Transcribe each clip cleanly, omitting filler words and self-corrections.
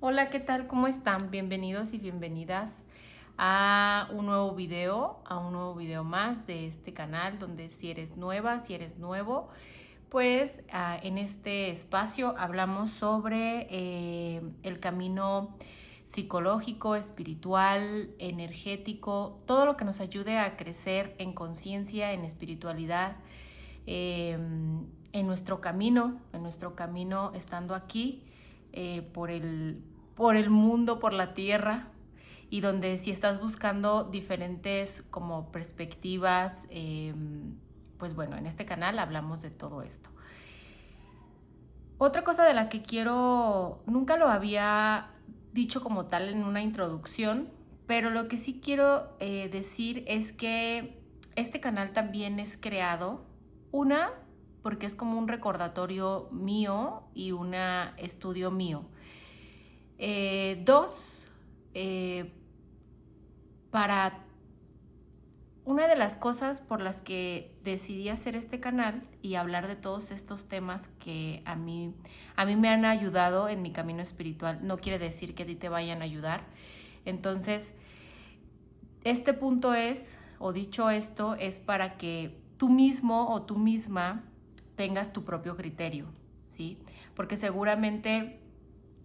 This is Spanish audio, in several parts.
Hola, ¿qué tal? ¿Cómo están? Bienvenidos y bienvenidas a un nuevo video más de este canal, donde si eres nueva, si eres nuevo, pues en este espacio hablamos sobre el camino psicológico, espiritual, energético, todo lo que nos ayude a crecer en conciencia, en espiritualidad, en nuestro camino estando aquí, por el mundo, por la tierra, y donde si estás buscando diferentes como perspectivas, pues bueno, en este canal hablamos de todo esto. Otra cosa de la que nunca lo había dicho como tal en una introducción, pero lo que sí quiero decir es que este canal también es creado, porque es como un recordatorio mío y un estudio mío. Dos, para una de las cosas por las que decidí hacer este canal y hablar de todos estos temas que a mí me han ayudado en mi camino espiritual, no quiere decir que a ti te vayan a ayudar. Entonces, este punto es, o dicho esto, es para que tú mismo o tú misma tengas tu propio criterio, ¿sí? Porque seguramente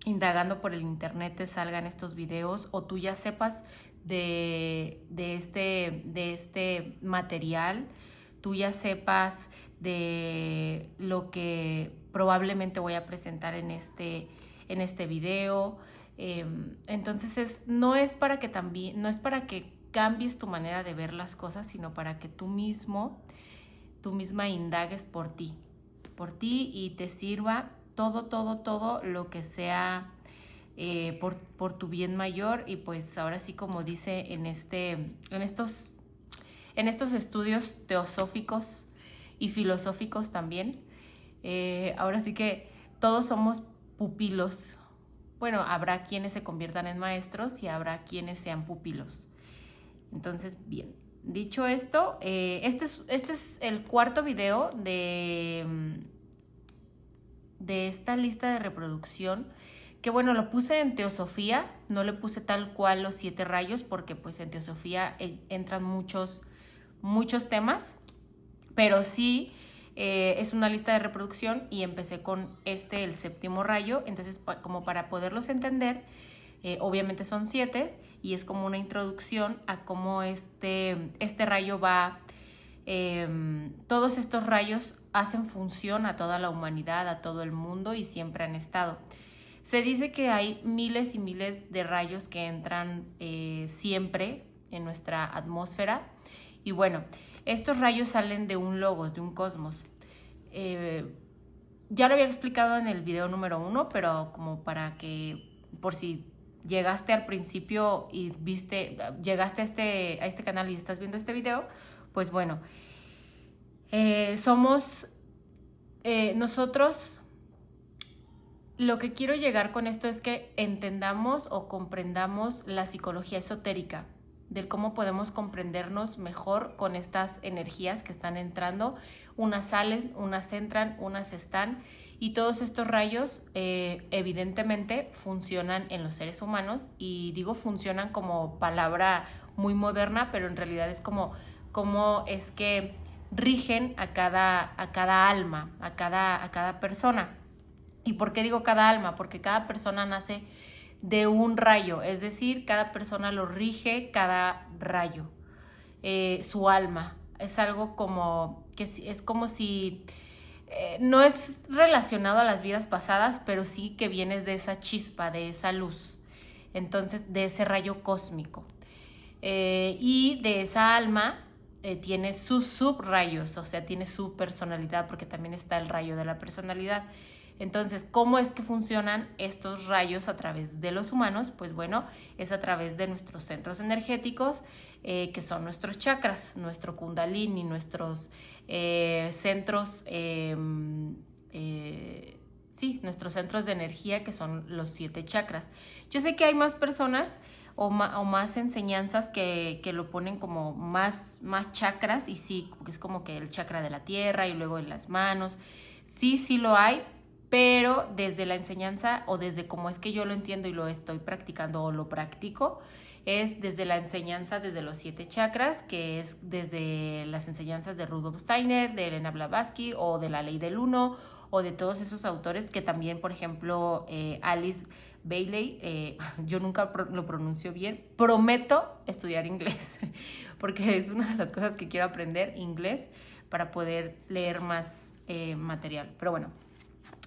indagando por el internet te salgan estos videos o tú ya sepas de este material, tú ya sepas de lo que probablemente voy a presentar en este video. Entonces no es para que cambies tu manera de ver las cosas, sino para que tú misma indagues por ti y te sirva todo lo que sea por tu bien mayor. Y pues ahora sí, como dice en estos estudios teosóficos y filosóficos también, ahora sí que todos somos pupilos. Bueno, habrá quienes se conviertan en maestros y habrá quienes sean pupilos. Entonces, bien, dicho esto, este es el cuarto video de esta lista de reproducción, que bueno, lo puse en teosofía, no le puse tal cual los 7 rayos, porque pues en teosofía entran muchos temas, pero sí es una lista de reproducción y empecé con el 7º rayo. Entonces, como para poderlos entender, obviamente son 7 y es como una introducción a cómo este rayo va. Todos estos rayos hacen función a toda la humanidad, a todo el mundo, y siempre han estado. Se dice que hay miles y miles de rayos que entran siempre en nuestra atmósfera. Y bueno, estos rayos salen de un logos, de un cosmos. Ya lo había explicado en el video número 1, pero como para que, por si llegaste al principio y llegaste a este canal y estás viendo este video, pues bueno, somos nosotros. Lo que quiero llegar con esto es que entendamos o comprendamos la psicología esotérica, del cómo podemos comprendernos mejor con estas energías que están entrando. Unas salen, unas entran, unas están, y todos estos rayos evidentemente funcionan en los seres humanos. Y digo funcionan como palabra muy moderna, pero en realidad es como es que rigen a cada alma, a cada persona. ¿Y por qué digo cada alma? Porque cada persona nace de un rayo, es decir, cada persona lo rige cada rayo, su alma. Es algo como que es como si no es relacionado a las vidas pasadas, pero sí que vienes de esa chispa, de esa luz, entonces de ese rayo cósmico. Y de esa alma tiene sus subrayos, o sea, tiene su personalidad, porque también está el rayo de la personalidad. Entonces, ¿cómo es que funcionan estos rayos a través de los humanos? Pues bueno, es a través de nuestros centros energéticos, que son nuestros chakras, nuestro kundalini, nuestros centros, nuestros centros de energía, que son los 7 chakras. Yo sé que hay más personas o más enseñanzas que lo ponen como más chakras, y sí, es como que el chakra de la tierra y luego en las manos. Sí lo hay, pero desde la enseñanza o desde cómo es que yo lo entiendo y lo estoy practicando o lo practico, es desde la enseñanza, desde los 7 chakras, que es desde las enseñanzas de Rudolf Steiner, de Elena Blavatsky o de la Ley del Uno o de todos esos autores que también, por ejemplo, Alice Bailey, yo nunca lo pronuncio bien, prometo estudiar inglés, porque es una de las cosas que quiero aprender, inglés, para poder leer más material. Pero bueno,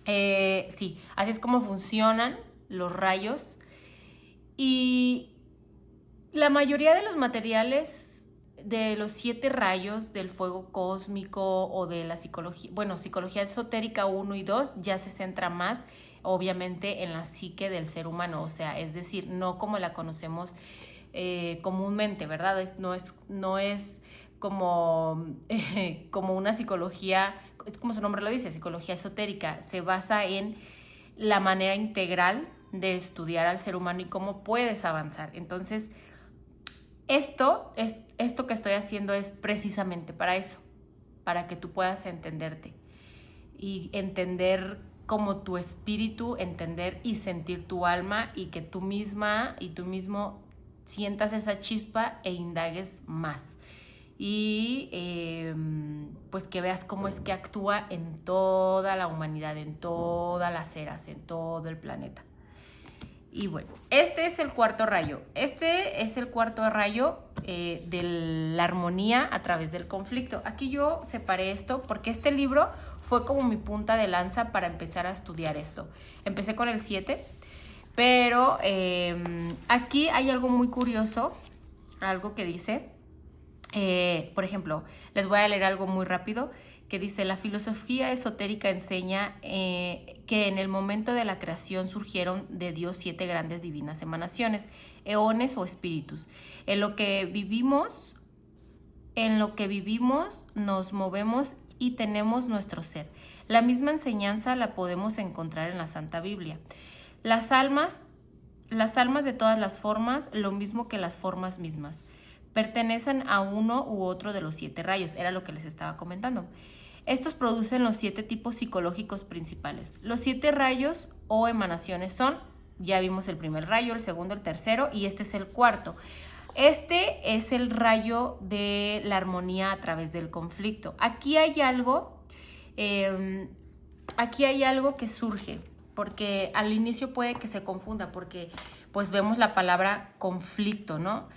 sí, así es como funcionan los rayos. Y la mayoría de los materiales de los 7 rayos del fuego cósmico o de la psicología, bueno, psicología esotérica 1 y 2 ya se centra más, obviamente, en la psique del ser humano, o sea, es decir, no como la conocemos comúnmente, ¿verdad? No es como, como una psicología, es como su nombre lo dice, psicología esotérica, se basa en la manera integral de estudiar al ser humano y cómo puedes avanzar. Entonces, esto que estoy haciendo es precisamente para eso, para que tú puedas entenderte y entender como tu espíritu, entender y sentir tu alma y que tú misma y tú mismo sientas esa chispa e indagues más. Y pues que veas cómo es que actúa en toda la humanidad, en todas las eras, en todo el planeta. Y bueno, este es el cuarto rayo. Este es el cuarto rayo de la armonía a través del conflicto. Aquí yo separé esto porque este libro fue como mi punta de lanza para empezar a estudiar esto. Empecé con el 7, pero aquí hay algo muy curioso, algo que dice, por ejemplo, les voy a leer algo muy rápido, que dice: la filosofía esotérica enseña que en el momento de la creación surgieron de Dios 7 grandes divinas emanaciones, eones o espíritus. En lo que vivimos, nos movemos y tenemos nuestro ser. La misma enseñanza la podemos encontrar en la Santa Biblia. Las almas de todas las formas, lo mismo que las formas mismas, pertenecen a uno u otro de los 7 rayos, era lo que les estaba comentando. Estos producen los 7 tipos psicológicos principales. Los 7 rayos o emanaciones son, ya vimos el primer rayo, el segundo, el tercero y este es el cuarto. Este es el rayo de la armonía a través del conflicto. Aquí hay algo que surge, porque al inicio puede que se confunda, porque pues vemos la palabra conflicto, ¿no?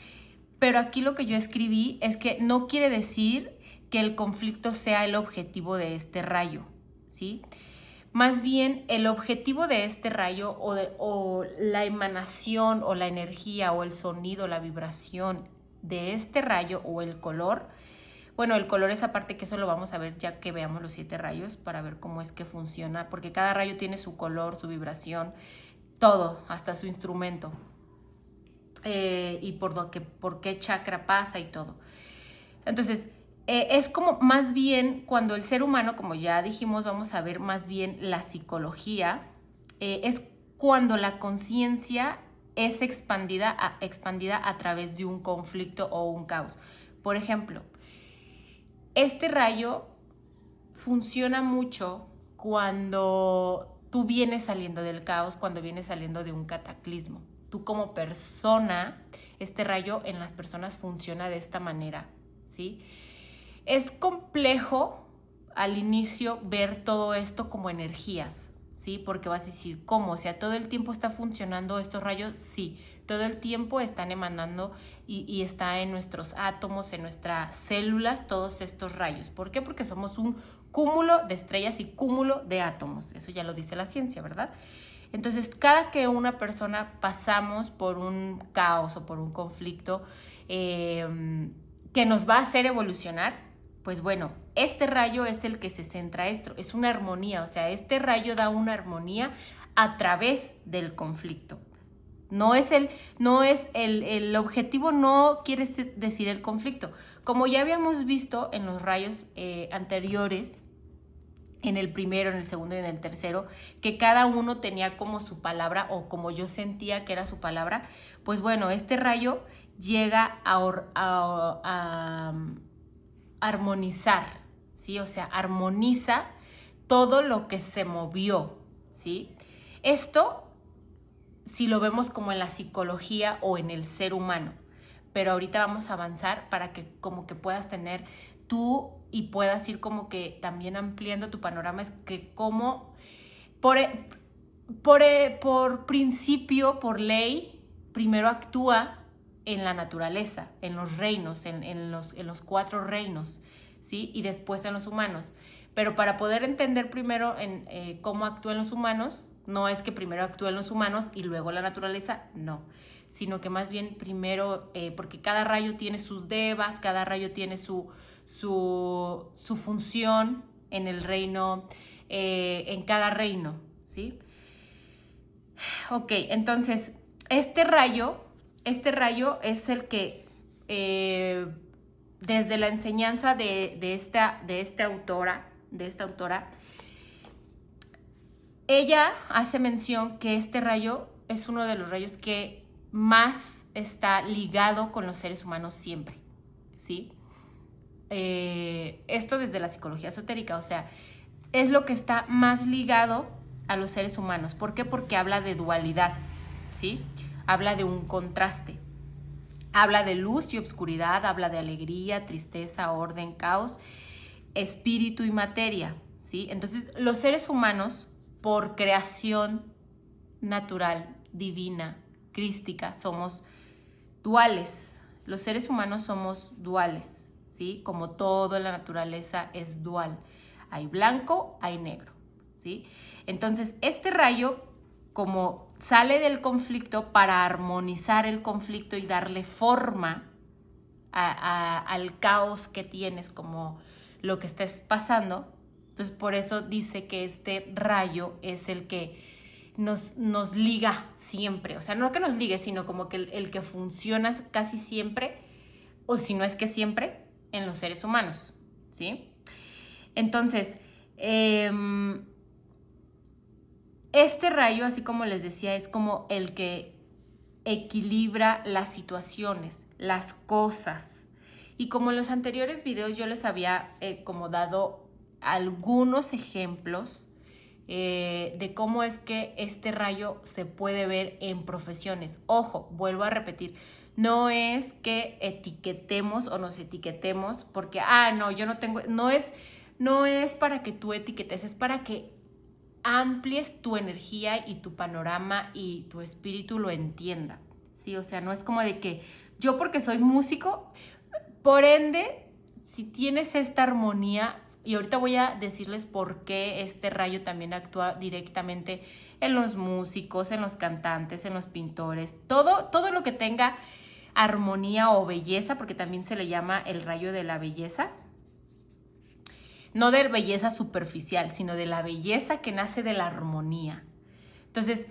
Pero aquí lo que yo escribí es que no quiere decir que el conflicto sea el objetivo de este rayo, ¿sí? Más bien, el objetivo de este rayo o la emanación o la energía o el sonido, la vibración de este rayo o el color, bueno, el color es aparte, que eso lo vamos a ver ya que veamos los 7 rayos para ver cómo es que funciona, porque cada rayo tiene su color, su vibración, todo, hasta su instrumento. Y por qué chakra pasa y todo. Entonces, es como más bien cuando el ser humano, como ya dijimos, vamos a ver más bien la psicología, es cuando la conciencia es expandida a través de un conflicto o un caos. Por ejemplo, este rayo funciona mucho cuando tú vienes saliendo del caos, cuando vienes saliendo de un cataclismo. Tú como persona, este rayo en las personas funciona de esta manera, ¿sí? Es complejo al inicio ver todo esto como energías, ¿sí? Porque vas a decir, ¿cómo? O sea, ¿todo el tiempo está funcionando estos rayos? Sí, todo el tiempo están emanando y está en nuestros átomos, en nuestras células, todos estos rayos. ¿Por qué? Porque somos un cúmulo de estrellas y cúmulo de átomos. Eso ya lo dice la ciencia, ¿verdad? Entonces, cada que una persona pasamos por un caos o por un conflicto que nos va a hacer evolucionar, pues bueno, este rayo es el que se centra esto, es una armonía, o sea, este rayo da una armonía a través del conflicto. No es el objetivo, no quiere decir el conflicto. Como ya habíamos visto en los rayos anteriores, en el primero, en el segundo y en el tercero, que cada uno tenía como su palabra o como yo sentía que era su palabra, pues bueno, este rayo llega a armonizar, ¿sí? O sea, armoniza todo lo que se movió, ¿sí? Esto si lo vemos como en la psicología o en el ser humano, pero ahorita vamos a avanzar para que como que puedas tener tú y puedas ir como que también ampliando tu panorama, es que como por principio, por ley, primero actúa en la naturaleza, en los reinos, en los 4 reinos, ¿sí? Y después en los humanos. Pero para poder entender primero cómo actúan los humanos, no es que primero actúen los humanos y luego la naturaleza, no. Sino que más bien primero, porque cada rayo tiene sus devas, cada rayo tiene su función en el reino, en cada reino, ¿sí? Ok, entonces, este rayo es el que, desde la enseñanza de esta autora, ella hace mención que este rayo es uno de los rayos que más está ligado con los seres humanos siempre, ¿sí? Esto desde la psicología esotérica, o sea, es lo que está más ligado a los seres humanos. ¿Por qué? Porque habla de dualidad, ¿sí? Habla de un contraste. Habla de luz y obscuridad, habla de alegría, tristeza, orden, caos, espíritu y materia, ¿sí? Entonces, los seres humanos, por creación natural, divina, crística, somos duales. Los seres humanos somos duales, ¿sí? Como todo en la naturaleza es dual. Hay blanco, hay negro, ¿sí? Entonces, este rayo, como sale del conflicto para armonizar el conflicto y darle forma al caos que tienes, como lo que estés pasando, entonces por eso dice que este rayo es el que nos liga siempre, o sea, no que nos ligue, sino como que el que funciona casi siempre, o si no es que siempre, en los seres humanos, ¿sí? Entonces, este rayo, así como les decía, es como el que equilibra las situaciones, las cosas. Y como en los anteriores videos yo les había como dado algunos ejemplos de cómo es que este rayo se puede ver en profesiones. Ojo, vuelvo a repetir, no es que etiquetemos o nos etiquetemos porque, no, yo no tengo, no es para que tú etiquetes, es para que amplies tu energía y tu panorama y tu espíritu lo entienda, ¿sí? O sea, no es como de que yo porque soy músico, por ende, si tienes esta armonía, y ahorita voy a decirles por qué este rayo también actúa directamente en los músicos, en los cantantes, en los pintores, todo lo que tenga armonía o belleza, porque también se le llama el rayo de la belleza, no de belleza superficial, sino de la belleza que nace de la armonía. Entonces,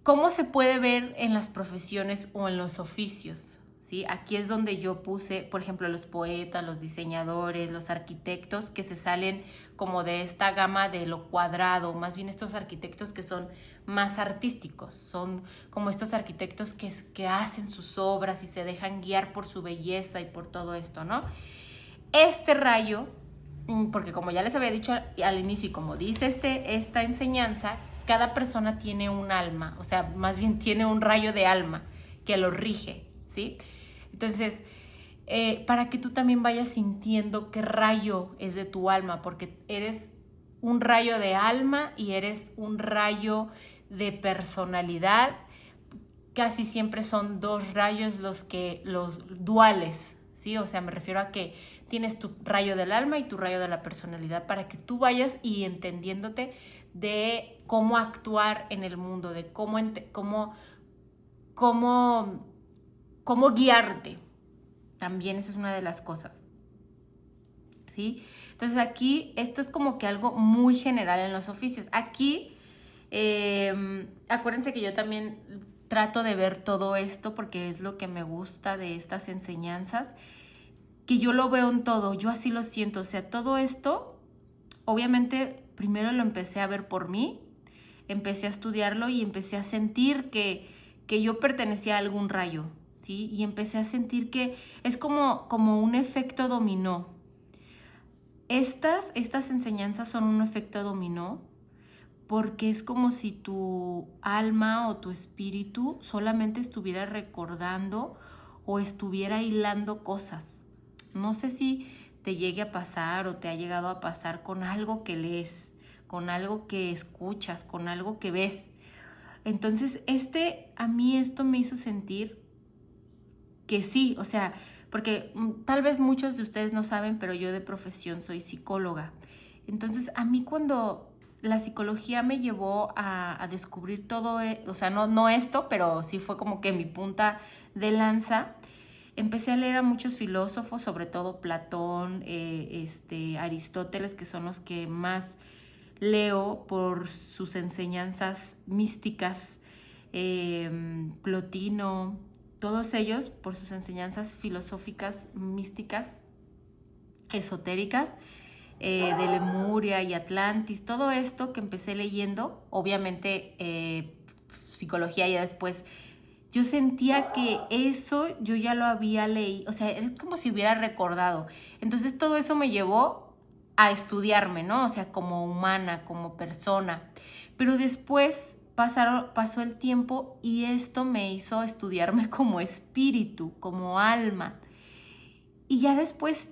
¿cómo se puede ver en las profesiones o en los oficios? ¿Sí? Aquí es donde yo puse, por ejemplo, los poetas, los diseñadores, los arquitectos que se salen como de esta gama de lo cuadrado, más bien estos arquitectos que son más artísticos, son como estos arquitectos que hacen sus obras y se dejan guiar por su belleza y por todo esto, ¿no? Este rayo, porque como ya les había dicho al inicio y como dice esta enseñanza, cada persona tiene un alma, o sea, más bien tiene un rayo de alma que lo rige, ¿sí? Entonces, para que tú también vayas sintiendo qué rayo es de tu alma, porque eres un rayo de alma y eres un rayo de personalidad. Casi siempre son 2 rayos los duales, ¿sí? O sea, me refiero a que tienes tu rayo del alma y tu rayo de la personalidad para que tú vayas y entendiéndote de cómo actuar en el mundo, de cómo guiarte. También esa es una de las cosas, ¿sí? Entonces aquí esto es como que algo muy general en los oficios. Aquí, acuérdense que yo también trato de ver todo esto porque es lo que me gusta de estas enseñanzas, que yo lo veo en todo, yo así lo siento, o sea, todo esto, obviamente, primero lo empecé a ver por mí, empecé a estudiarlo y empecé a sentir que yo pertenecía a algún rayo, ¿sí? Y empecé a sentir que es como un efecto dominó. Estas enseñanzas son un efecto dominó porque es como si tu alma o tu espíritu solamente estuviera recordando o estuviera hilando cosas. No sé si te llegue a pasar o te ha llegado a pasar con algo que lees, con algo que escuchas, con algo que ves. Entonces, a mí esto me hizo sentir que sí, o sea, porque tal vez muchos de ustedes no saben, pero yo de profesión soy psicóloga. Entonces, a mí cuando la psicología me llevó a descubrir todo, o sea, no esto, pero sí fue como que mi punta de lanza. Empecé a leer a muchos filósofos, sobre todo Platón, Aristóteles, que son los que más leo por sus enseñanzas místicas, Plotino, todos ellos por sus enseñanzas filosóficas, místicas, esotéricas, de Lemuria y Atlantis, todo esto que empecé leyendo, obviamente psicología ya después, yo sentía que eso yo ya lo había leído, o sea, es como si hubiera recordado. Entonces todo eso me llevó a estudiarme, ¿no? O sea, como humana, como persona. Pero después pasó el tiempo y esto me hizo estudiarme como espíritu, como alma. Y ya después,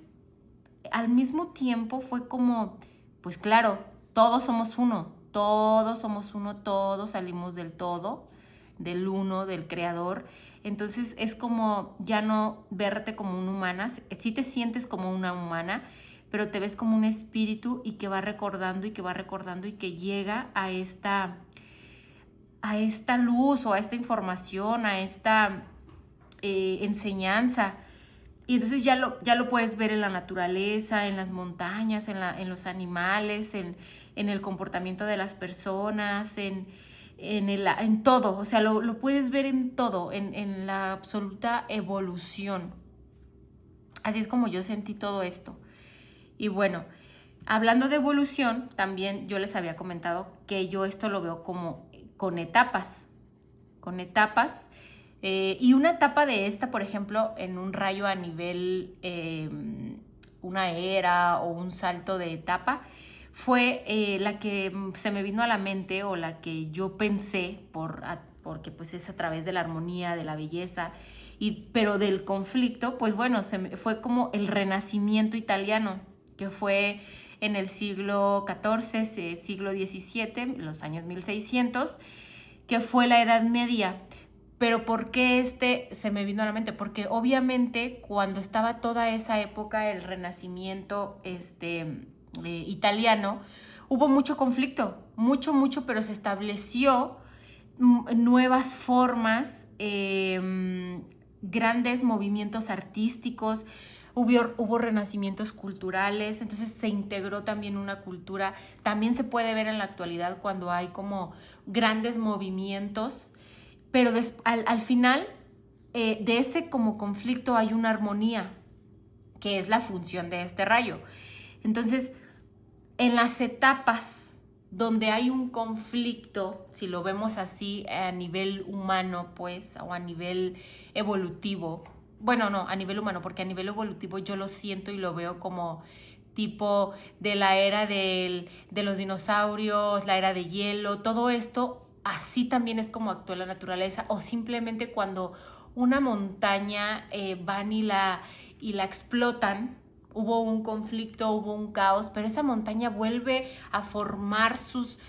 al mismo tiempo, fue como, pues claro, todos somos uno, todos salimos del todo, del uno, del creador. Entonces es como ya no verte como una humana, sí te sientes como una humana, pero te ves como un espíritu y que va recordando y que va recordando y que llega a esta luz o a esta información, a esta enseñanza. Y entonces ya lo puedes ver en la naturaleza, en las montañas, en los animales, en el comportamiento de las personas, en todo. O sea, lo puedes ver en todo, en la absoluta evolución. Así es como yo sentí todo esto. Y bueno, hablando de evolución, también yo les había comentado que yo esto lo veo como con etapas. Con etapas. Y una etapa de esta, por ejemplo, en un rayo a nivel, una era o un salto de etapa, fue la que se me vino a la mente o la que yo pensé, porque pues es a través de la armonía, de la belleza, pero del conflicto, pues bueno, fue como el Renacimiento italiano, que fue en el siglo XIV, siglo XVII, los años 1600, que fue la Edad Media. Pero ¿por qué se me vino a la mente? Porque obviamente cuando estaba toda esa época, el Renacimiento italiano, hubo mucho conflicto, mucho, pero se estableció nuevas formas, grandes movimientos artísticos, hubo renacimientos culturales, entonces se integró también una cultura. También se puede ver en la actualidad cuando hay como grandes movimientos, pero al final de ese como conflicto hay una armonía, que es la función de este rayo. Entonces, en las etapas donde hay un conflicto, si lo vemos así a nivel humano, pues, o a nivel evolutivo, bueno, no, a nivel humano, porque a nivel evolutivo yo lo siento y lo veo como tipo de la era de los dinosaurios, la era de hielo, todo esto, así también es como actúa la naturaleza, o simplemente cuando una montaña van y la explotan, hubo un conflicto, hubo un caos, pero esa montaña vuelve a formar sus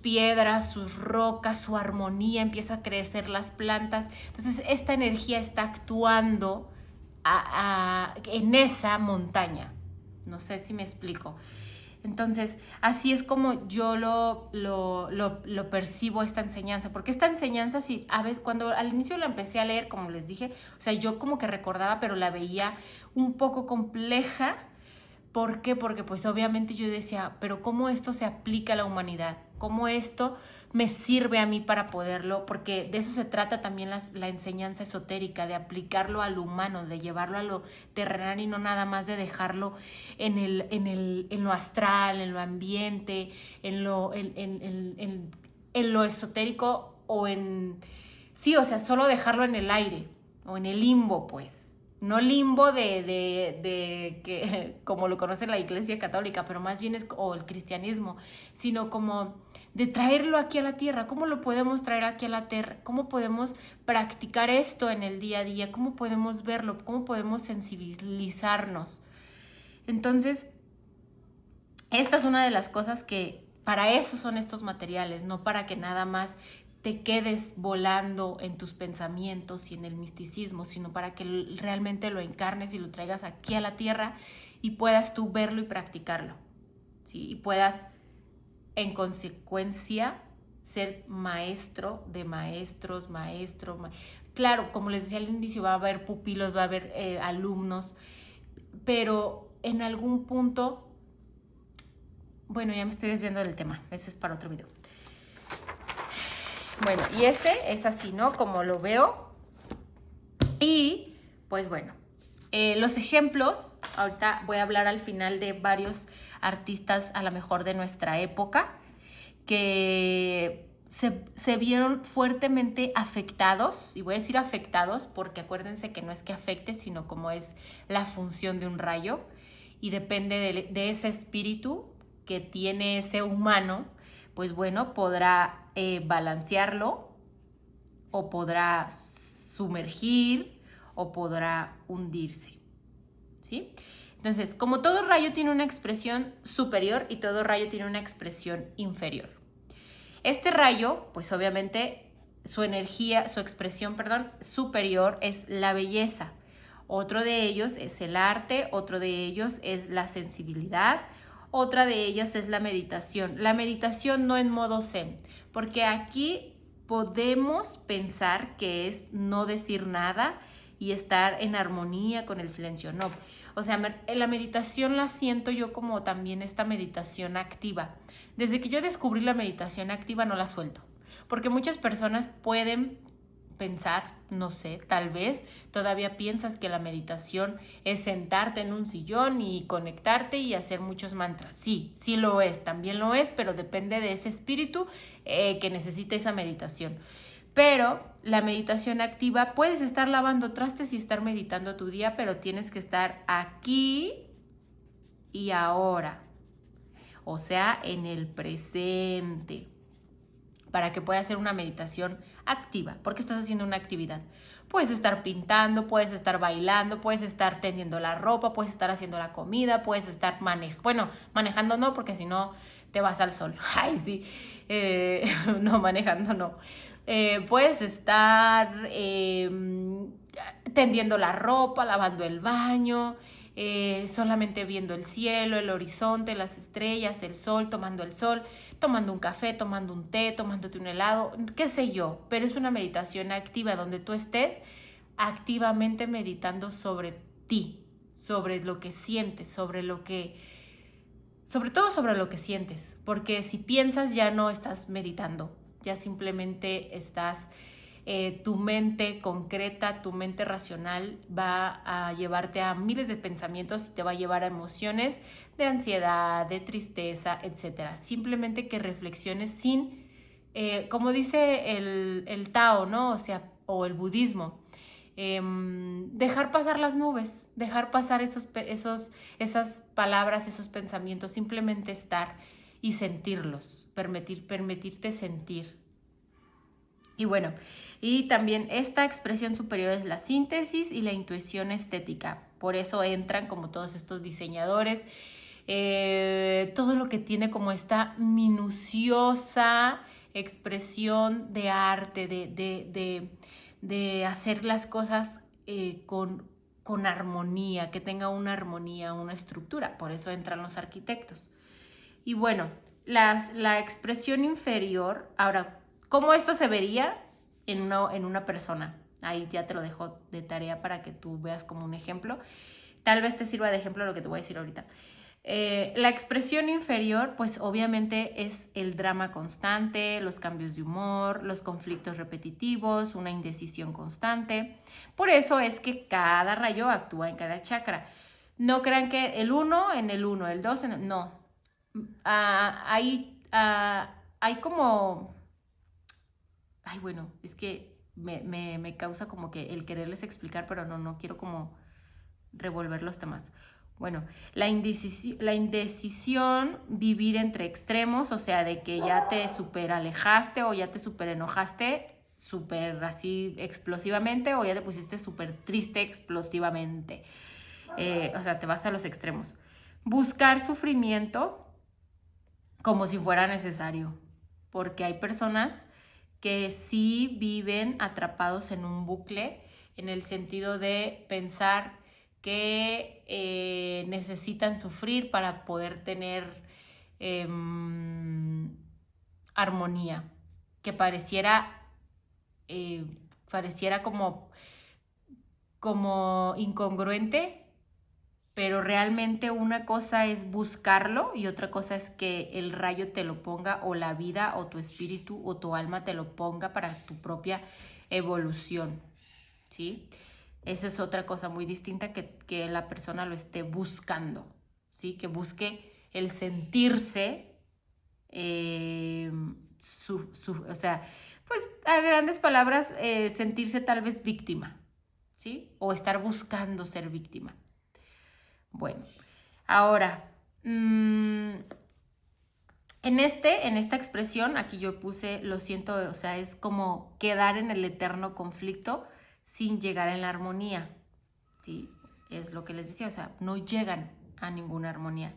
piedras, sus rocas, su armonía, empieza a crecer las plantas. Entonces esta energía está actuando en esa montaña. No sé si me explico. Entonces, así es como yo lo percibo esta enseñanza, porque esta enseñanza, sí, a veces cuando al inicio la empecé a leer, como les dije, o sea, yo como que recordaba, pero la veía un poco compleja. ¿Por qué? Porque pues obviamente yo decía, pero ¿cómo esto se aplica a la humanidad? ¿Cómo esto me sirve a mí para poderlo? Porque de eso se trata también la enseñanza esotérica, de aplicarlo a lo humano, de llevarlo a lo terrenal y no nada más de dejarlo en lo astral, en lo ambiente, en lo esotérico sí, o sea, solo dejarlo en el aire o en el limbo, pues. no limbo de que, como lo conoce la Iglesia Católica, pero más bien es, o el cristianismo, sino como de traerlo aquí a la tierra. ¿Cómo lo podemos traer aquí a la tierra? ¿Cómo podemos practicar esto en el día a día? ¿Cómo podemos verlo? ¿Cómo podemos sensibilizarnos? Entonces, esta es una de las cosas que para eso son estos materiales, no para que nada más te quedes volando en tus pensamientos y en el misticismo, sino para que realmente lo encarnes y lo traigas aquí a la tierra y puedas tú verlo y practicarlo, ¿sí? Y puedas, en consecuencia, ser maestro de maestros, claro, como les decía al inicio, va a haber pupilos, va a haber alumnos, pero en algún punto, bueno, ya me estoy desviando del tema, ese es para otro video. Bueno, y ese es así, ¿no? Como lo veo. Y, pues bueno, los ejemplos, ahorita voy a hablar al final de varios artistas a lo mejor de nuestra época que se vieron fuertemente afectados, y voy a decir afectados porque acuérdense que no es que afecte, sino como es la función de un rayo, y depende de ese espíritu que tiene ese humano, pues bueno, podrá balancearlo, o podrá sumergir, o podrá hundirse, ¿sí? Entonces, como todo rayo tiene una expresión superior y todo rayo tiene una expresión inferior. Este rayo, pues obviamente su energía, su expresión, perdón, superior es la belleza. Otro de ellos es el arte, otro de ellos es la sensibilidad, otra de ellas es la meditación. La meditación no en modo zen, porque aquí podemos pensar que es no decir nada y estar en armonía con el silencio. No, o sea, la meditación la siento yo como también esta meditación activa. Desde que yo descubrí la meditación activa no la suelto, porque muchas personas pueden pensar, no sé, tal vez todavía piensas que la meditación es sentarte en un sillón y conectarte y hacer muchos mantras. Sí, sí lo es, también lo es, pero depende de ese espíritu que necesita esa meditación. Pero la meditación activa, puedes estar lavando trastes y estar meditando tu día, pero tienes que estar aquí y ahora, o sea, en el presente, para que puedas hacer una meditación activa, porque estás haciendo una actividad. Puedes estar pintando, puedes estar bailando, puedes estar tendiendo la ropa, puedes estar haciendo la comida, puedes estar manejando no, porque si no te vas al sol. Ay, sí, no, manejando no. Puedes estar tendiendo la ropa, lavando el baño, solamente viendo el cielo, el horizonte, las estrellas, el sol, tomando un café, tomando un té, tomándote un helado, qué sé yo, pero es una meditación activa donde tú estés activamente meditando sobre ti, sobre lo que sientes, sobre todo sobre lo que sientes, porque si piensas ya no estás meditando, ya simplemente estás, tu mente concreta, tu mente racional va a llevarte a miles de pensamientos y te va a llevar a emociones de ansiedad, de tristeza, etcétera. Simplemente que reflexiones sin, como dice el Tao, ¿no? O sea, o el budismo, dejar pasar las nubes, dejar pasar esas palabras, esos pensamientos, simplemente estar y sentirlos, permitirte sentir. Y bueno, y también esta expresión superior es la síntesis y la intuición estética. Por eso entran como todos estos diseñadores, todo lo que tiene como esta minuciosa expresión de arte, de hacer las cosas con armonía, que tenga una armonía, una estructura. Por eso entran los arquitectos. Y bueno, la expresión inferior, ahora, ¿cómo esto se vería en una persona? Ahí ya te lo dejo de tarea para que tú veas como un ejemplo. Tal vez te sirva de ejemplo lo que te voy a decir ahorita. La expresión inferior, pues obviamente es el drama constante, los cambios de humor, los conflictos repetitivos, una indecisión constante. Por eso es que cada rayo actúa en cada chakra. No crean que el 1 en el 1, el 2 en el... No. Hay como... Ay, bueno, es que me causa como que el quererles explicar, pero no quiero como revolver los temas. Bueno, la indecisión, vivir entre extremos, o sea, de que ya te súper alejaste o ya te súper enojaste, súper así explosivamente, o ya te pusiste súper triste explosivamente. O sea, te vas a los extremos. Buscar sufrimiento como si fuera necesario, porque hay personas que sí viven atrapados en un bucle, en el sentido de pensar que necesitan sufrir para poder tener armonía, que pareciera como incongruente, pero realmente una cosa es buscarlo y otra cosa es que el rayo te lo ponga, o la vida o tu espíritu o tu alma te lo ponga para tu propia evolución, ¿sí? Esa es otra cosa muy distinta, que la persona lo esté buscando, ¿sí? Que busque el sentirse, o sea, pues a grandes palabras, sentirse tal vez víctima, ¿sí? O estar buscando ser víctima. Bueno, ahora, en esta expresión, aquí yo puse, lo siento, o sea, es como quedar en el eterno conflicto sin llegar en la armonía, ¿sí? Es lo que les decía, o sea, no llegan a ninguna armonía.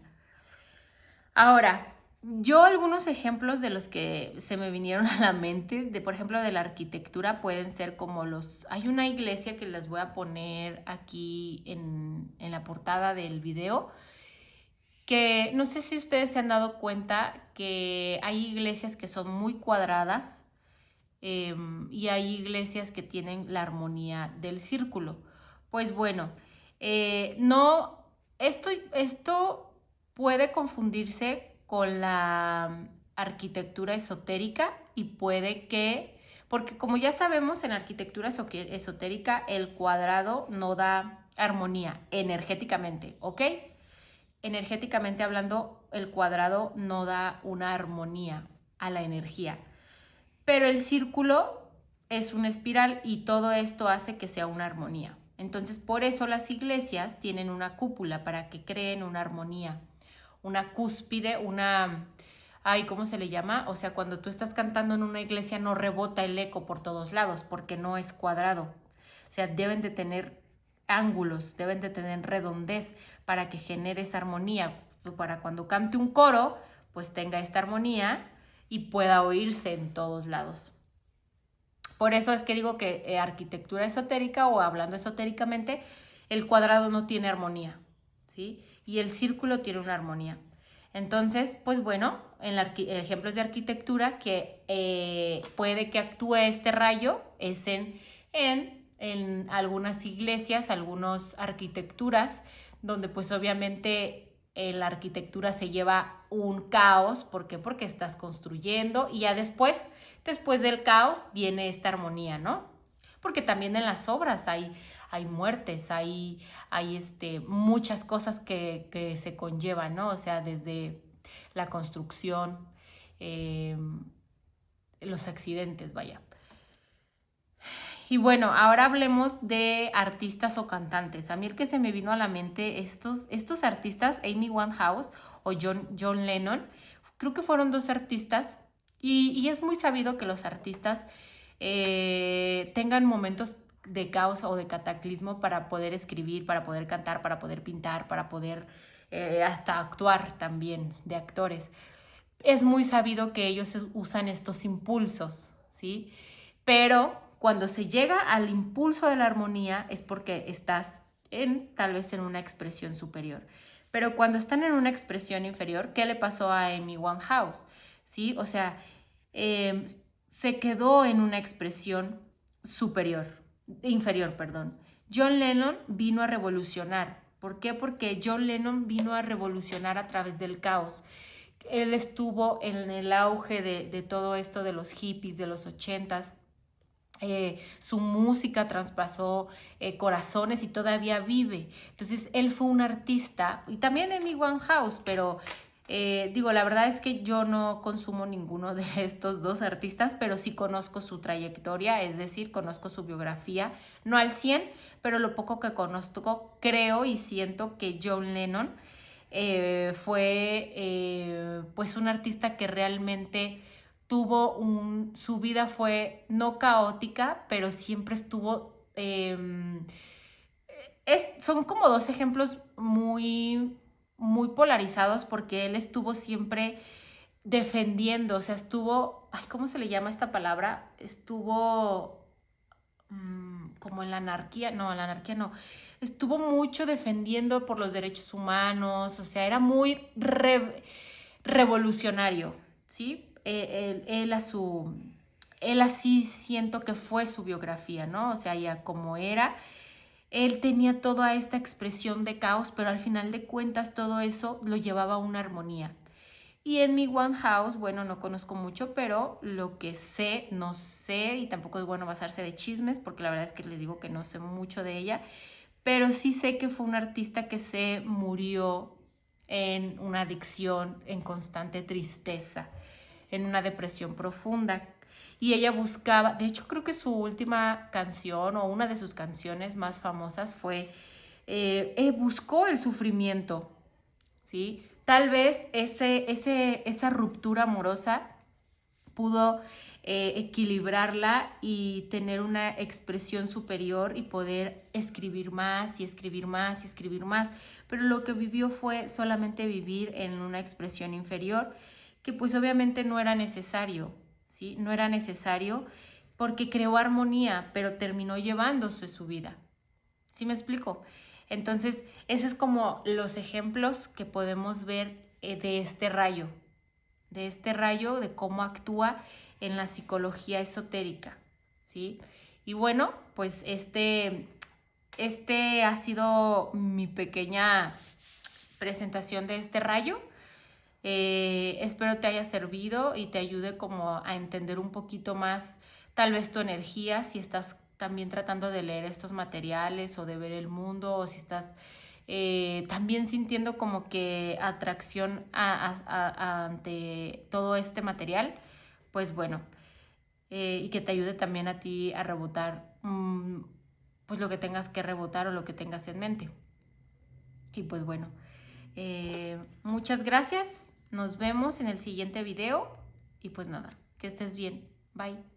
Ahora, yo algunos ejemplos de los que se me vinieron a la mente, por ejemplo, de la arquitectura, pueden ser como hay una iglesia que les voy a poner aquí en la portada del video, que no sé si ustedes se han dado cuenta que hay iglesias que son muy cuadradas, y hay iglesias que tienen la armonía del círculo. Pues bueno, no, esto puede confundirse con la arquitectura esotérica, y puede que, porque como ya sabemos, en arquitectura esotérica el cuadrado no da armonía energéticamente, ¿ok? Energéticamente hablando, el cuadrado no da una armonía a la energía, pero el círculo es una espiral y todo esto hace que sea una armonía. Entonces, por eso las iglesias tienen una cúpula, para que creen una armonía, una cúspide, ¿cómo se le llama? O sea, cuando tú estás cantando en una iglesia no rebota el eco por todos lados, porque no es cuadrado. O sea, deben de tener ángulos, deben de tener redondez para que genere esa armonía, para cuando cante un coro, pues tenga esta armonía y pueda oírse en todos lados. Por eso es que digo que arquitectura esotérica, o hablando esotéricamente, el cuadrado no tiene armonía, ¿sí? Y el círculo tiene una armonía. Entonces, pues bueno, en ejemplos de arquitectura que puede que actúe este rayo es en algunas iglesias, algunas arquitecturas, donde pues obviamente la arquitectura se lleva un caos. ¿Por qué? Porque estás construyendo y ya después del caos viene esta armonía, ¿no? Porque también en las obras hay muertes, hay muchas cosas que se conllevan, ¿no? O sea, desde la construcción, los accidentes, vaya. Y bueno, ahora hablemos de artistas o cantantes. A mí el que se me vino a la mente, estos artistas, Amy Winehouse o John Lennon, creo que fueron dos artistas, y es muy sabido que los artistas tengan momentos de caos o de cataclismo para poder escribir, para poder cantar, para poder pintar, para poder hasta actuar también, de actores. Es muy sabido que ellos usan estos impulsos, ¿sí? Pero cuando se llega al impulso de la armonía es porque estás tal vez en una expresión superior. Pero cuando están en una expresión inferior, ¿qué le pasó a Amy Winehouse? ¿Sí? O sea, se quedó en una expresión inferior, perdón. John Lennon vino a revolucionar. ¿Por qué? Porque John Lennon vino a revolucionar a través del caos. Él estuvo en el auge de todo esto de los hippies de los 80s. Su música traspasó corazones y todavía vive. Entonces, él fue un artista, y también Amy Winehouse, pero Digo, la verdad es que yo no consumo ninguno de estos dos artistas, pero sí conozco su trayectoria, es decir, conozco su biografía, no al 100, pero lo poco que conozco, creo y siento que John Lennon fue pues un artista que realmente su vida fue no caótica, pero siempre estuvo... son como dos ejemplos muy polarizados porque él estuvo siempre defendiendo, o sea, estuvo, ay, ¿cómo se le llama esta palabra? Estuvo como en la anarquía, no, en la anarquía no, estuvo mucho defendiendo por los derechos humanos, o sea, era muy revolucionario, ¿sí? Él así siento que fue su biografía, ¿no? O sea, ya como era, él tenía toda esta expresión de caos, pero al final de cuentas todo eso lo llevaba a una armonía. Y en mi One House, bueno, no conozco mucho, pero lo que sé, no sé, y tampoco es bueno basarse de chismes, porque la verdad es que les digo que no sé mucho de ella, pero sí sé que fue un artista que se murió en una adicción, en constante tristeza, en una depresión profunda. Y ella buscaba, de hecho creo que su última canción o una de sus canciones más famosas fue, buscó el sufrimiento, ¿sí? Tal vez esa ruptura amorosa pudo equilibrarla y tener una expresión superior y poder escribir más y escribir más y escribir más. Pero lo que vivió fue solamente vivir en una expresión inferior, que pues obviamente no era necesario, ¿sí? No era necesario porque creó armonía, pero terminó llevándose su vida. ¿Sí me explico? Entonces, esos es como los ejemplos que podemos ver de este rayo, de cómo actúa en la psicología esotérica, ¿sí? Y bueno, pues este ha sido mi pequeña presentación de este rayo. Espero te haya servido y te ayude como a entender un poquito más tal vez tu energía, si estás también tratando de leer estos materiales o de ver el mundo, o si estás también sintiendo como que atracción ante todo este material, pues bueno, y que te ayude también a ti a rebotar pues lo que tengas que rebotar o lo que tengas en mente. Y pues bueno, muchas gracias, nos vemos en el siguiente video y pues nada, que estés bien, bye.